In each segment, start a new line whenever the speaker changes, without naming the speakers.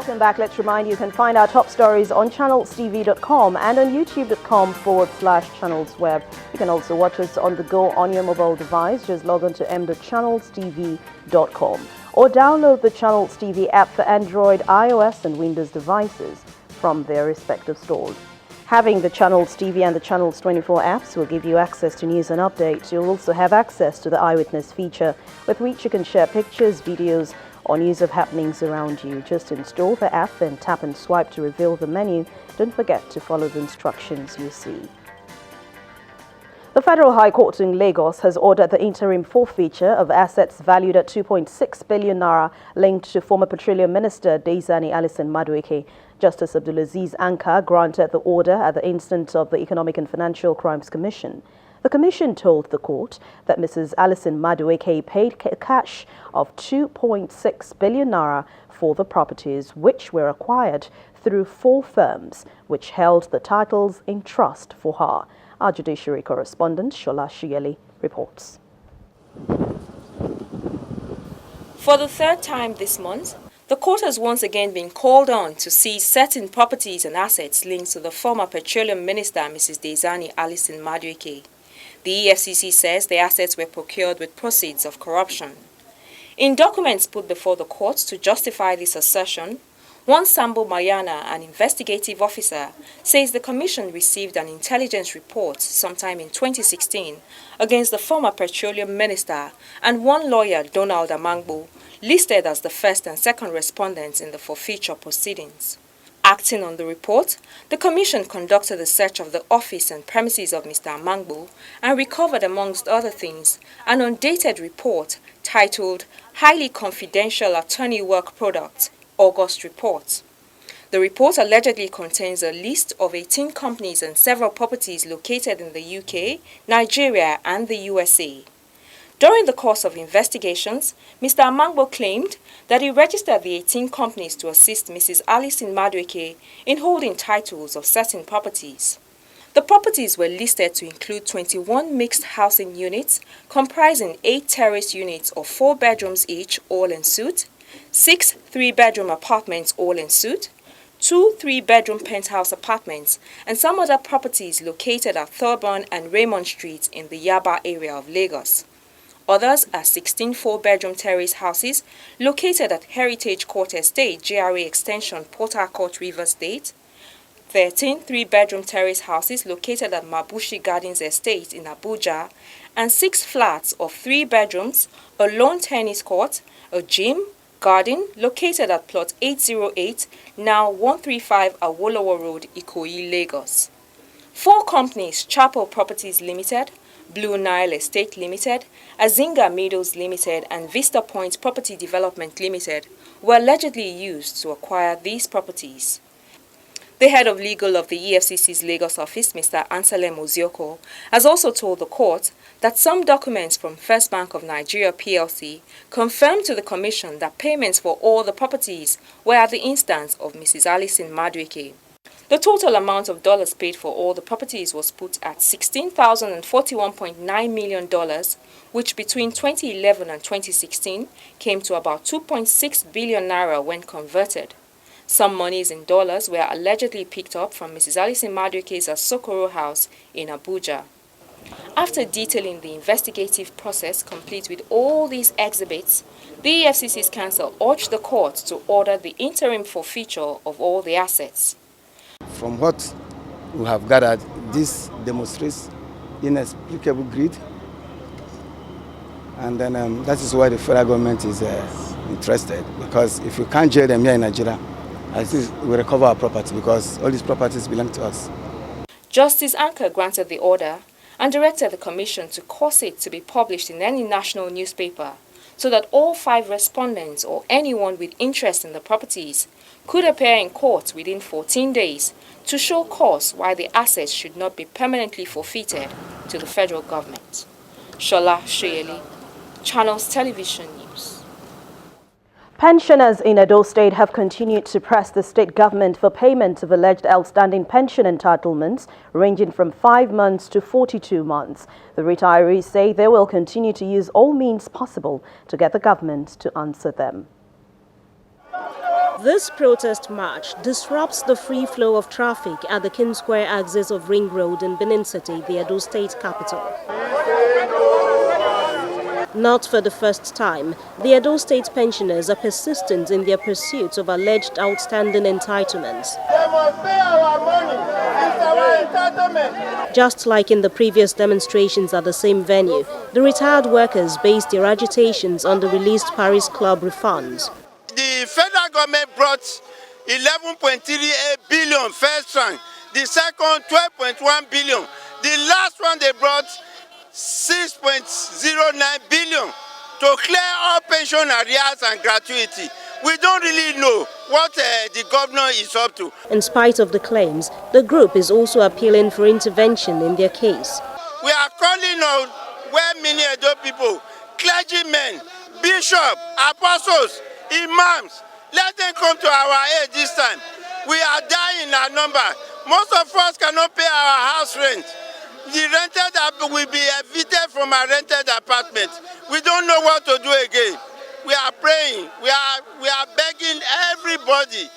Welcome back. Let's remind you can find our top stories on channelstv.com and on youtube.com/channelsweb. You can also watch us on the go on your mobile device. Just log on to m.channelstv.com or download the Channels TV app for Android, iOS and Windows devices from their respective stores. Having the Channels TV and the Channels 24 apps will give you access to news and updates. You'll also have access to the Eyewitness feature, with which you can share pictures, videos, or news of happenings around you. Just install the app, then tap and swipe to reveal the menu. Don't forget to follow the instructions you see. The Federal High Court in Lagos has ordered the interim forfeiture of assets valued at 2.6 billion naira linked to former Petroleum Minister Daisani Alison Madueke. Justice Abdulaziz Anka granted the order at the instance of the Economic and Financial Crimes Commission. The commission told the court that Mrs. Alison Madueke paid cash of 2.6 billion naira for the properties, which were acquired through 4 firms which held the titles in trust for her. Our judiciary correspondent, Shola Shiyeli, reports.
For the 3rd time this month, the court has once again been called on to seize certain properties and assets linked to the former Petroleum Minister, Mrs. Daisani Alison Madueke. The EFCC says the assets were procured with proceeds of corruption. In documents put before the court to justify this assertion, one Sambo Mayana, an investigative officer, says the commission received an intelligence report sometime in 2016 against the former Petroleum Minister, and one lawyer, Donald Amangbo, listed as the first and second respondents in the forfeiture proceedings. Acting on the report, the commission conducted a search of the office and premises of Mr. Amangbo and recovered, amongst other things, an undated report titled Highly Confidential Attorney Work Product, August Report. The report allegedly contains a list of 18 companies and several properties located in the UK, Nigeria and the USA. During the course of investigations, Mr. Amangbo claimed that he registered the 18 companies to assist Mrs. Alison Madueke in holding titles of certain properties. The properties were listed to include 21 mixed housing units comprising 8 terrace units of 4 bedrooms each, all en suite, 6 3-bedroom apartments, all en suite, 2 3-bedroom penthouse apartments, and some other properties located at Thurburn and Raymond Street in the Yaba area of Lagos. Others are 16 4-bedroom terrace houses located at Heritage Court Estate, GRA Extension, Port Harcourt, Rivers State, 13 3-bedroom terrace houses located at Mabushi Gardens Estate in Abuja, and 6 flats of 3 bedrooms, a lawn tennis court, a gym, garden located at plot 808, now 135 Awolowo Road, Ikoyi, Lagos. 4 companies, Chapel Properties Limited, Blue Nile Estate Limited, Azinga Meadows Limited, and Vista Point Property Development Limited, were allegedly used to acquire these properties. The head of legal of the EFCC's Lagos office, Mr. Anselm Ozioko, has also told the court that some documents from First Bank of Nigeria PLC confirmed to the commission that payments for all the properties were at the instance of Mrs. Alison Madueke. The total amount of dollars paid for all the properties was put at $16,041.9 million, which between 2011 and 2016 came to about 2.6 billion naira when converted. Some monies in dollars were allegedly picked up from Mrs. Alison Madueke's Asokoro house in Abuja. After detailing the investigative process complete with all these exhibits, the EFCC's counsel urged the court to order the interim forfeiture of all the assets.
From what we have gathered, this demonstrates inexplicable greed, and then that is why the federal government is interested, because if we can't jail them here in Nigeria, at least we recover our property, because all these properties belong to us.
Justice Anka granted the order and directed the commission to cause it to be published in any national newspaper so that all 5 respondents or anyone with interest in the properties could appear in court within 14 days to show cause why the assets should not be permanently forfeited to the federal government. Shola Shiyeli, Channels Television News.
Pensioners in Edo State have continued to press the state government for payment of alleged outstanding pension entitlements ranging from 5 months to 42 months. The retirees say they will continue to use all means possible to get the government to answer them.
This protest march disrupts the free flow of traffic at the King Square axis of Ring Road in Benin City, the Edo State capital. Not for the first time, the Edo State pensioners are persistent in their pursuit of alleged outstanding entitlements.
They must pay our money. It's our entitlement.
Just like in the previous demonstrations at the same venue, the retired workers based their agitations on the released Paris Club refunds.
The federal government brought 11.38 billion first tranche, the second 12.1 billion, the last one they brought 6.09 billion to clear all pension arrears and gratuity. We don't really know what the governor is up to.
In spite of the claims, the group is also appealing for intervention in their case.
We are calling on well-meaning Edo people, clergymen, bishops, apostles, imams, let them come to our aid this time. We are dying in our number. Most of us cannot pay our house rent. The rented will be evicted from our rented apartment. We don't know what to do again. We are praying. We are begging everybody,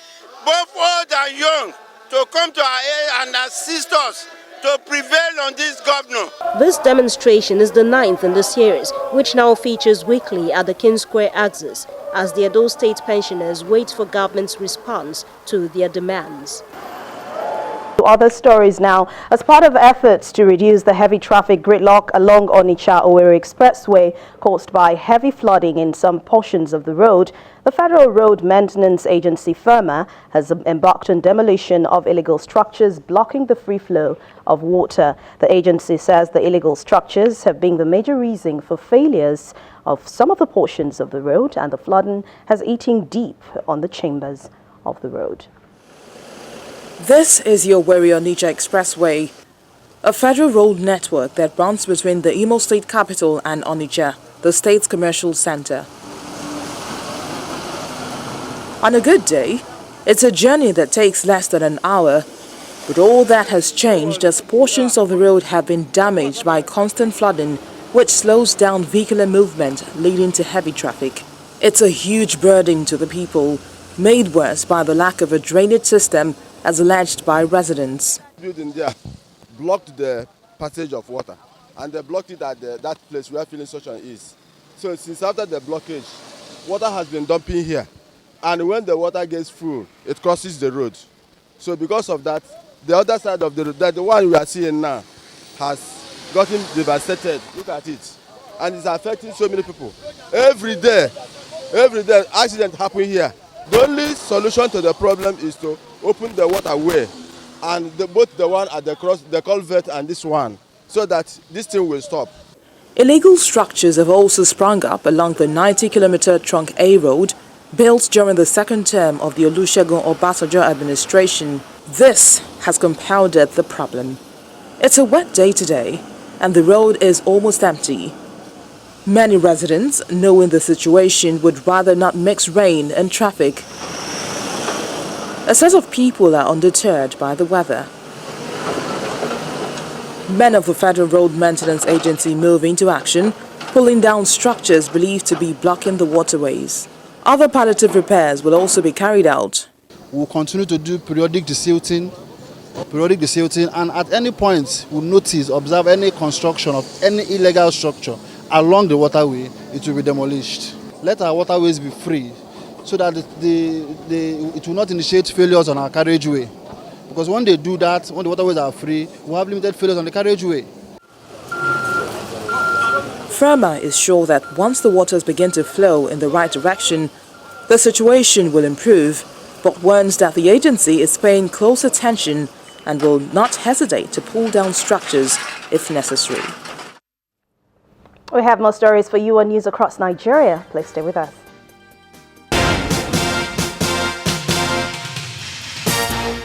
both old and young, to come to our aid and assist us to prevail on this governor.
This demonstration is the 9th in the series, which now features weekly at the King Square axis, as the Edo State pensioners wait for government's response to their demands.
Other stories now. As part of efforts to reduce the heavy traffic gridlock along Onitsha-Owerri Expressway caused by heavy flooding in some portions of the road, the Federal Road Maintenance Agency FERMA has embarked on demolition of illegal structures blocking the free flow of water. The agency says the illegal structures have been the major reason for failures of some of the portions of the road, and the flooding has eaten deep on the chambers of the road.
This is your Owerri-Onitsha Expressway, a federal road network that runs between the Imo State capital and Onitsha, the state's commercial center. On a good day, it's a journey that takes less than an hour, but all that has changed as portions of the road have been damaged by constant flooding, which slows down vehicular movement, leading to heavy traffic. It's a huge burden to the people, made worse by the lack of a drainage system, as alleged by residents.
Building there blocked the passage of water, and they blocked it at that place where filling station is. So since after the blockage, water has been dumping here, and when the water gets full, it crosses the road. So because of that, the other side of the road, the one we are seeing now, has gotten devastated. Look at it, and it's affecting so many people. Every day accidents happen here. The only solution to the problem is to open the waterway, and both the one at the culvert and this one, so that this thing will stop.
Illegal structures have also sprung up along the 90-kilometer Trunk A road, built during the second term of the Olusegun Obasanjo administration. This has compounded the problem. It's a wet day today, and the road is almost empty. Many residents, knowing the situation, would rather not mix rain and traffic. A set of people are undeterred by the weather. Men of the Federal Road Maintenance Agency move into action, pulling down structures believed to be blocking the waterways. Other palliative repairs will also be carried out.
We'll continue to do periodic desilting, and at any point we'll observe any construction of any illegal structure along the waterway, it will be demolished. Let our waterways be free, so that it will not initiate failures on our carriageway. Because when they do that, when the waterways are free, we'll have limited failures on the carriageway.
FERMA is sure that once the waters begin to flow in the right direction, the situation will improve, but warns that the agency is paying close attention and will not hesitate to pull down structures if necessary.
We have more stories for you on News Across Nigeria. Please stay with us.